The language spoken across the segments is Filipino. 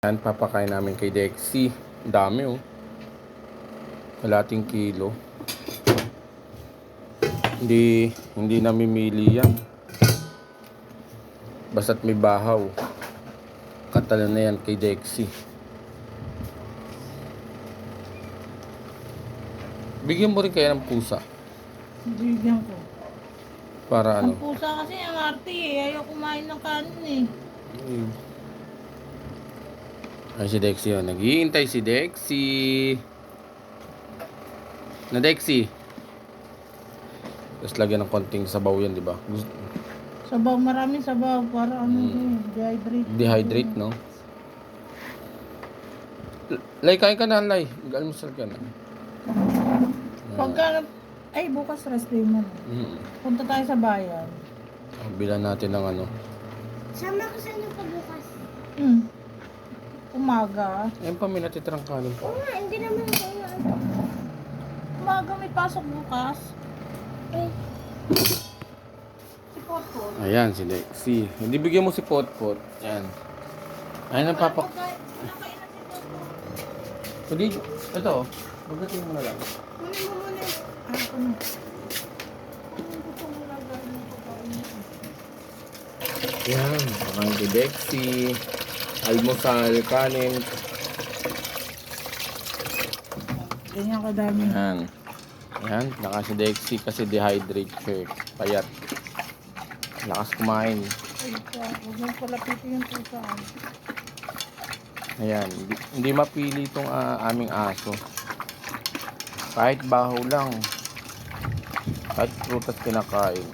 Yan, papakain namin kay Dexy. Ang dami oh. Kalating kilo. Hindi namimili yan. Basta't may bahaw. Katalo na yan kay Dexy. Bigyan mo rin kaya ng pusa. Bigyan ko. Para ano? Ang pusa kasi ang arte eh. Ayaw kumain ng kanin eh. Ay, si Dexy yun. Naghihintay si Dexy. Na Dexy. Tapos lagyan ng konting sabaw yan, di ba? Sabaw, maraming sabaw. Para dehydrate. Dehydrate, no? Lay, kain ka na, Lay. Mag-almusal ka na. Pagka, bukas rest day mo na. Punta tayo sa bayan. Bilan natin ng ano. Sama ko sa inyo pa bukas. Umaga. Ayun pa, may natitirang kanin pa. Oo nga, hindi naman ako Umaga may pasok bukas. Si Potpot. Ayan, si Dexy. Hindi bigyan mo si Potpot. Ayan. Ayan ang papak... Hindi, ito. Magating mo na lang. Muna mo muna. Ako na. Ayan, pakain si Dexy. Almusal, kanin. Ganyan kadami. Ayan. Ayan, naka si Dexy kasi dehydrate siya. Payat. Lakas kumain. Huwag mong palapitin yung pusa. Ayan, hindi mapili itong aming aso. Kahit baho lang. Kahit prutas kinakain.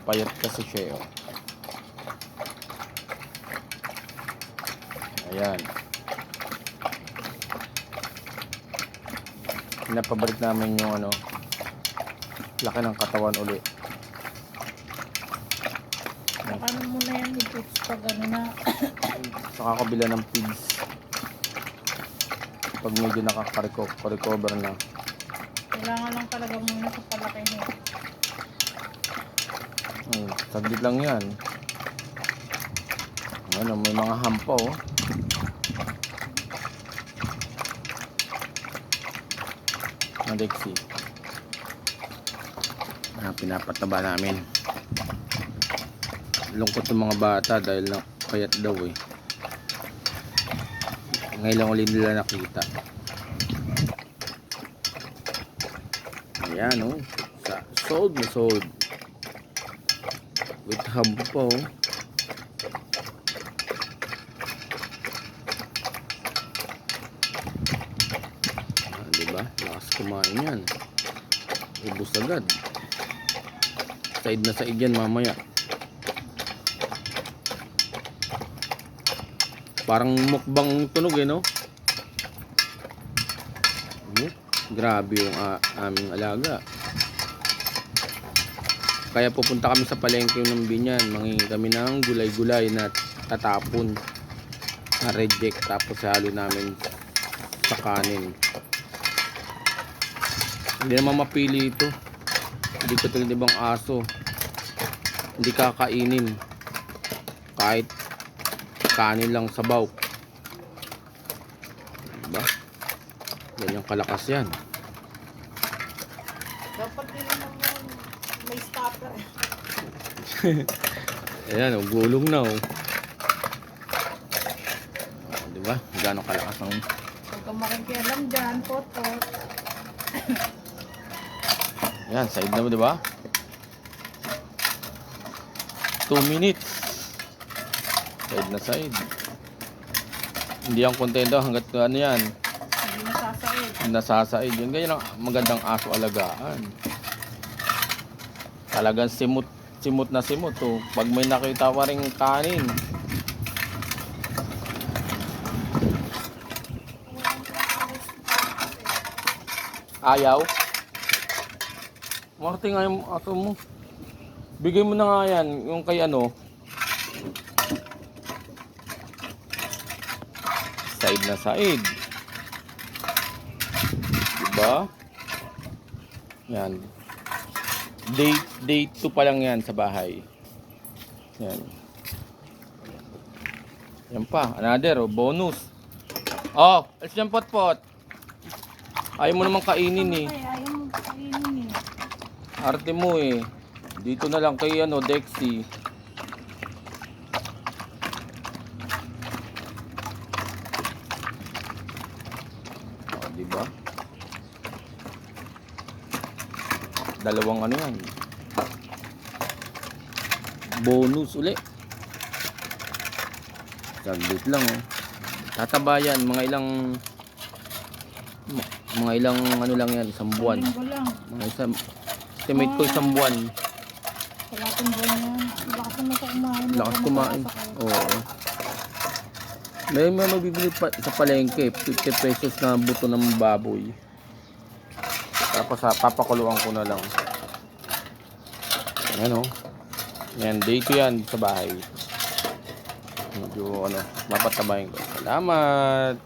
Payat kasi siya. Oh. Ayan. Pinapabalik namin yung ano, laki ng katawan uli. Paano mo na yan i-puts pag ano na. Saka kabila ng pigs. Pag medyo nakaka-recover na. Kailangan lang talaga muna sa palaki niya. Saglit lang yan. Ano, may mga hampa oh. Dexy. Pinapataba namin. Lungkot ng mga bata dahil na payat daw eh. Ngayon lang ulit nila nakita. Ayan oh. Sold na sold. With hub po oh. Diba? Lakas kumain yan. Ubus agad. Side na side yan mamaya. Parang mukbang tunog eh no? Grabe yung aming alaga. Kaya pupunta kami sa palengke ng Binyan. Mangingi kami ng gulay-gulay na tatapon. Na reject tapos halo namin sa kanin. Hindi naman mapili ito. Hindi ko tulad ibang aso. Hindi kakainin. Kahit kanin lang sabaw. Diba? Yan yung kalakas yan. Dapat din naman may stopper. Ayan, gulong na oh. Diba? Gano'ng kalakas ang... Huwag kang makikialam dyan, Potpot. Yan, side na mo diba? 2 minutes. Side na side. Hindi ang kontento hanggat ano yan. Hindi nasasaid. Nasasaid. Yung ganyan ang magandang aso alagaan. Talagang simot na simot oh. Pag may nakita pa ring kanin. Ayaw. Marte nga yung aso mo. Bigay mo na nga yan. Yung kay ano. Side na side. Diba? Yan. Day 2 pa lang yan sa bahay. Yan. Yan pa, another, oh, bonus. Oh, alis yan pot-pot. Ayaw mo naman kainin eh. Ay, ayaw mo kainin eh. Arte mo eh. Dito na lang kay ano, Dexy. Oh, diba? Dalawang ano yan. Bonus uli. Saglit lang oh. Tataba yan, mga ilang ano lang yan, isang buwan. Linggo lang. Mga isang, estimate ko isang buwan. Kalating buwan yan. Lakas naman sa kumain. Lakas kumain. Oo. May mabibili pa sa palengke, 50 pesos na buto ng baboy. Tapos papakuluan ko na lang. Ayan oh. Yan, day ko yan sa bahay. Medyo ano, mapatabayin ko. Salamat!